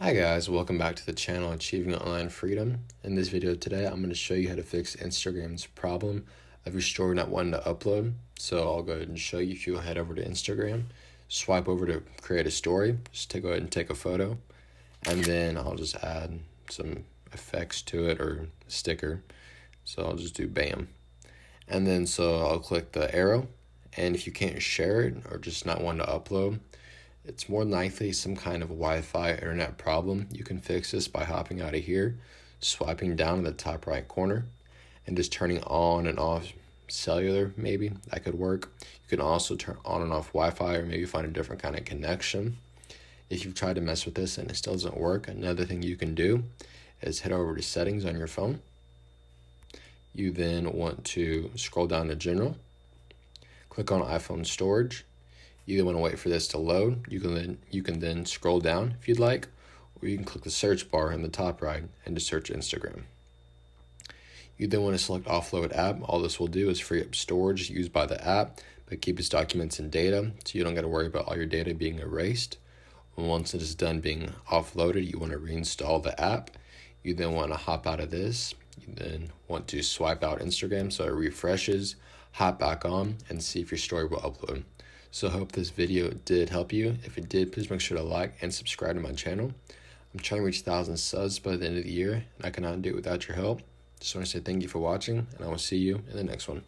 Hi guys, welcome back to the channel Achieving Online Freedom. In this video today, I'm going to show you how to fix Instagram's problem of your story not wanting to upload. So I'll go ahead and show you. If you'll head over to Instagram, swipe over to create a story, just go ahead and take a photo, and then I'll just add some effects to it or a sticker. So I'll just do bam. And then so I'll click the arrow, and if you can't share it or just not want to upload, it's more than likely some kind of Wi-Fi internet problem. You can fix this by hopping out of here, swiping down in the top right corner, and just turning on and off cellular, maybe. That could work. You can also turn on and off Wi-Fi or maybe find a different kind of connection. If you've tried to mess with this and it still doesn't work, another thing you can do is head over to settings on your phone. You then want to scroll down to general, click on iPhone storage. You want to wait for this to load. You can then scroll down if you'd like, or you can click the search bar in the top right and just search Instagram. You then want to select offload app. All this will do is free up storage used by the app, but keep its documents and data, so you don't got to worry about all your data being erased. Once it is done being offloaded, you want to reinstall the app. You then want to hop out of this. You then want to swipe out Instagram so it refreshes, hop back on, and see if your story will upload. So I hope this video did help you. If it did, please make sure to like and subscribe to my channel. I'm trying to reach 1,000 subs by the end of the year, and I cannot do it without your help. Just want to say thank you for watching, and I will see you in the next one.